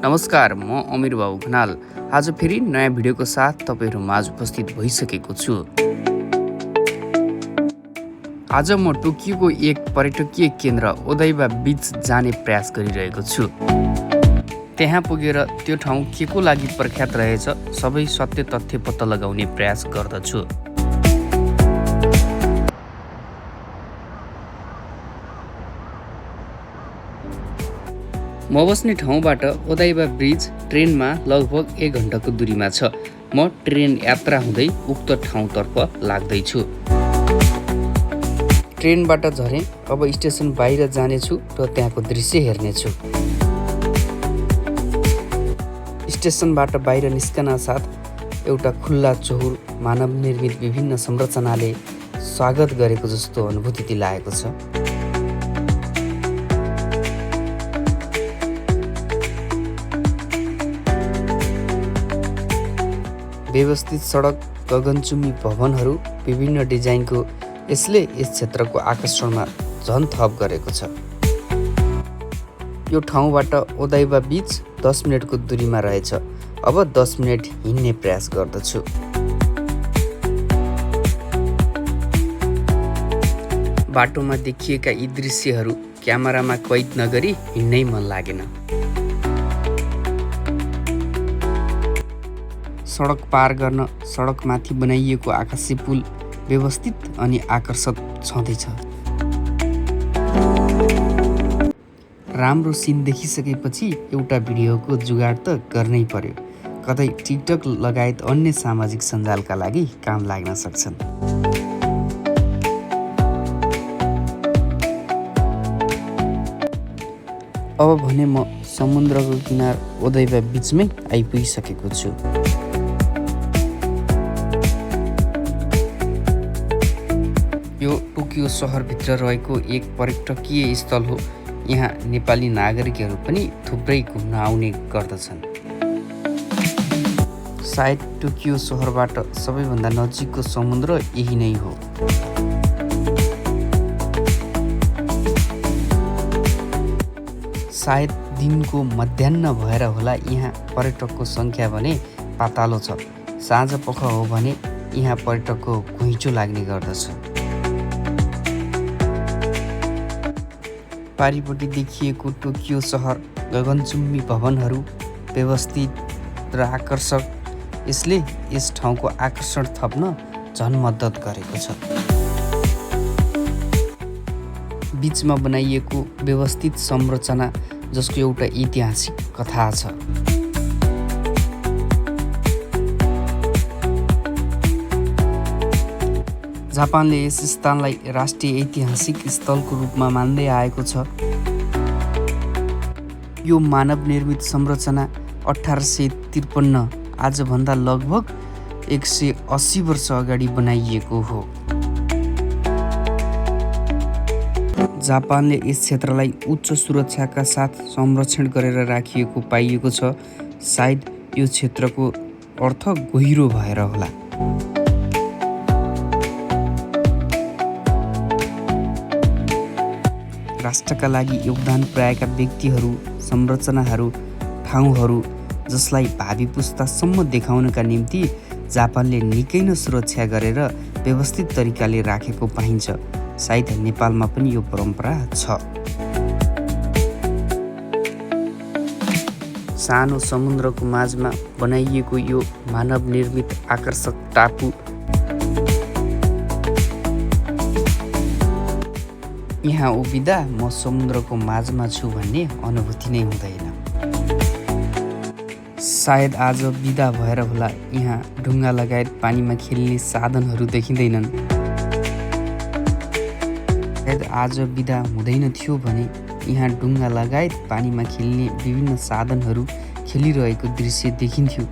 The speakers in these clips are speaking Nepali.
नमस्कार, म अमीर बाबु खनाल। आज फेरि नयाँ भिडियोको साथ तपाईँहरू माझ उपस्थित भइसकेको छु। आज म टोकियोको एक पर्यटकीय केन्द्र ओदाइबा बीच जाने प्रयास गरिरहेको छु। त्यहाँ पुगेर त्यो ठाउँ के को लागि प्रख्यात रहेछ सबै सत्य तथ्य पत्ता लगाउने प्रयास गर्दछु। म बस्ने ठाउँबाट ओदाइबा ब्रिज ट्रेनमा लगभग 1 घण्टाको दूरीमा छ। म ट्रेन यात्रा हुँदै उक्त ठाउँतर्फ लाग्दैछु। ट्रेनबाट झरेँ, अब स्टेसन बाहिर जानेछु र त्यहाँको दृश्य हेर्नेछु। स्टेसनबाट बाहिर निस्कन साथ एउटा खुल्ला चौर मानव निर्मित विभिन्न संरचनाले स्वागत गरेको जस्तो अनुभूति दिलाएको छ। व्यवस्थित सडक, गगनचुम्बी भवनहरू, विभिन्न डिजाइनको यसले यस क्षेत्रको आकर्षणमा झन थप गरेको छ। यो ठाउँबाट ओदाइबा बीच 10 मिनेटको दूरीमा रहेछ। अब 10 मिनेट हिँड्ने प्रयास गर्दछु। बाटोमा देखिएका यी दृश्यहरू क्यामेरामा कैद नगरी हिँड्नै मन लागेन। सडक पार गर्न सडकमाथि बनाइएको आकाशी पुल व्यवस्थित अनि आकर्षक छँदैछ। राम्रो सिन देखिसकेपछि एउटा भिडियोको जुगाड त गर्नै पर्यो। कतै टिकटक लगायत अन्य सामाजिक सञ्जालका लागि काम लाग्न सक्छन्। अब भने म समुद्रको किनार ओदाइबा बीचमै आइपुगिसकेको छु। यो टोकियो सहरभित्र रहेको एक पर्यटकीय स्थल हो। यहाँ नेपाली नागरिकहरू पनि थुप्रै घुम्न आउने गर्दछन्। सायद टोकियो सहरबाट सबैभन्दा नजिकको समुद्र यही नै हो। सायद दिनको मध्याह्न भएर होला यहाँ पर्यटकको सङ्ख्या भने पातालो छ। साँझ पख हो भने यहाँ पर्यटकको घुइँचो लाग्ने गर्दछ। पारिपट्टि देखिएको टोकियो सहर, गगनचुम्बी भवनहरू, व्यवस्थित र आकर्षक यसले यस ठाउँको आकर्षण थप्न झन मद्दत गरेको छ। बीचमा बनाइएको व्यवस्थित संरचना जसको एउटा ऐतिहासिक कथा छ। जापानले यस स्थानलाई राष्ट्रिय ऐतिहासिक स्थलको रूपमा मान्दै आएको छ। यो मानव निर्मित संरचना 1853 आजभन्दा लगभग 180 वर्ष अगाडि बनाइएको हो। जापानले यस क्षेत्रलाई उच्च सुरक्षाका साथ संरक्षण गरेर राखिएको पाइएको छ। सायद यो क्षेत्रको अर्थ गहिरो भएर होला। राष्ट्रका लागि योगदान पुर्याएका व्यक्तिहरू, संरचनाहरू, ठाउँहरू जसलाई भावी पुस्तासम्म देखाउनका निम्ति जापानले निकै नै सुरक्षा गरेर व्यवस्थित तरिकाले राखेको पाइन्छ। सायद नेपालमा पनि यो परम्परा छ। सानो समुद्रको माझमा बनाइएको यो मानव निर्मित आकर्षक टापु यहाँ उभिँदा म समुद्रको माझमा छु भन्ने अनुभूति नै हुँदैन। सायद आज बिदा भएर होला यहाँ ढुङ्गा लगायत पानीमा खेल्ने साधनहरू देखिँदैनन्। सायद आज बिदा हुँदैन थियो भने यहाँ ढुङ्गा लगायत पानीमा खेल्ने विभिन्न साधनहरू खेलिरहेको दृश्य देखिन्थ्यो।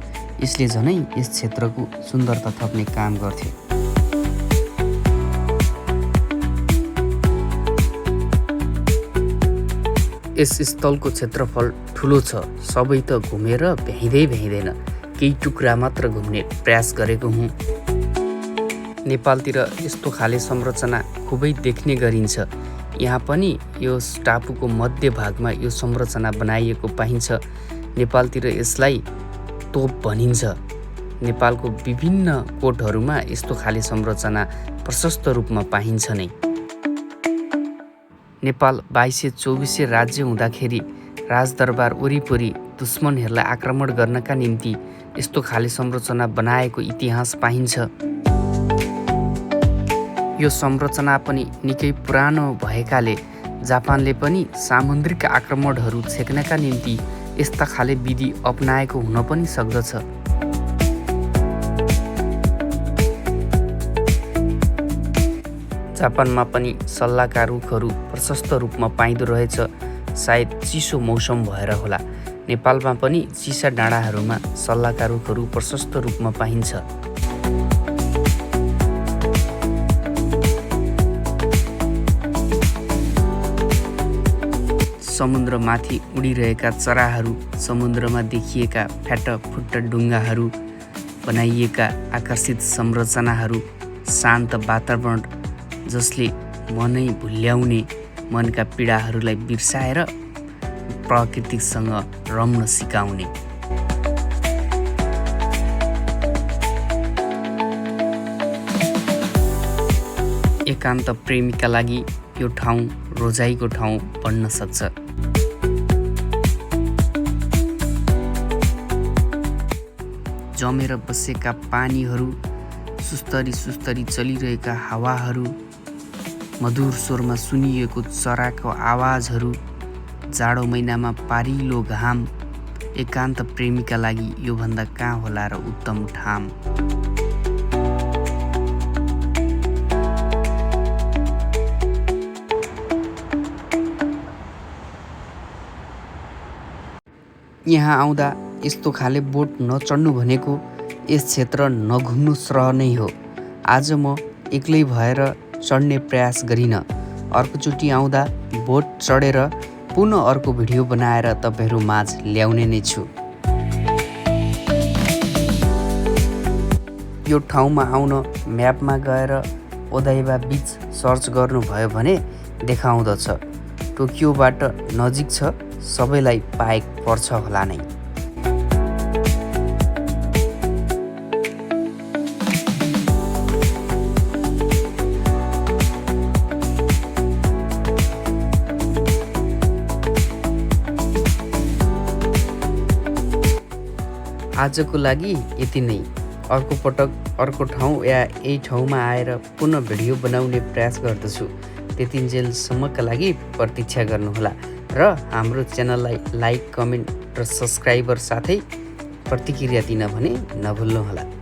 यसले झनै यस क्षेत्रको सुन्दरता थप्ने काम गर्थ्यो। यस स्थलको क्षेत्रफल ठुलो छ। सबै त घुमेर भ्याइँदैन, केही टुक्रा मात्र घुम्ने प्रयास गरेको हुँ। नेपालतिर यस्तो खाले संरचना खुबै देख्ने गरिन्छ। यहाँ पनि यो टापुको मध्य भागमा यो संरचना बनाइएको पाइन्छ। नेपालतिर यसलाई तोप भनिन्छ। नेपालको विभिन्न कोटहरूमा यस्तो खाले संरचना प्रशस्त रूपमा पाइन्छ नै। नेपाल 2224 राज्य हुँदाखेरि राजदरबार वरिपरि दुश्मनहरूलाई आक्रमण गर्नका निम्ति यस्तो खाले संरचना बनाएको इतिहास पाइन्छ। यो संरचना पनि निकै पुरानो भएकाले जापानले पनि सामुद्रिक आक्रमणहरू छेक्नका निम्ति यस्ता खाले विधि अपनाएको हुन पनि सक्दछ। जापानमा पनि सल्लाका रुखहरू प्रशस्त रूपमा पाइँदो रहेछ। सायद चिसो मौसम भएर होला। नेपालमा पनि चिसा डाँडाहरूमा सल्लाका रुखहरू प्रशस्त रूपमा पाइन्छ। समुद्रमाथि उडिरहेका चराहरू, समुद्रमा देखिएका फ्याटफुट्ट डुङ्गाहरू, बनाइएका आकर्षित संरचनाहरू, शान्त वातावरण जसले मनै भुल्याउने, मनका पीडाहरूलाई बिर्साएर प्रकृतिसँग रम्न सिकाउने। एकान्त प्रेमीका लागि यो ठाउँ रोजाइको ठाउँ बन्न सक्छ। जमेर बसेका पानीहरू, सुस्तरी चलिरहेका हावाहरू, मधुर स्वरमा सुनिएको चराको आवाजहरू, जाडो महिनामा पारिलो घाम, एकान्त प्रेमीका लागि योभन्दा कहाँ होला र उत्तम ठाम। यहाँ आउँदा यस्तो खाले बोट नचढ्नु भनेको यस क्षेत्र नघुम्नु श्रह नै हो। आज म एक्लै भएर चढ्ने प्रयास गरिन। अर्कोचोटि आउँदा बोट चढेर पुनः अर्को भिडियो बनाएर तपाईँहरू माझ ल्याउने नै छु। यो ठाउँमा आउन म्यापमा गएर ओदाइबा बीच सर्च गर्नुभयो भने देखाउँदछ। टोकियोबाट नजिक छ, सबैलाई पाएक पर्छ होला नै। आजको लागि यति नै। अर्को पटक अर्को ठाउँ या यही ठाउँमा आएर पुनः भिडियो बनाउने प्रयास गर्दछु। त्यतिन्जेलसम्मका लागि प्रतीक्षा गर्नुहोला र हाम्रो च्यानललाई लाइक, कमेन्ट र सब्सक्राइबर साथै प्रतिक्रिया दिन भने नभुल्नुहोला।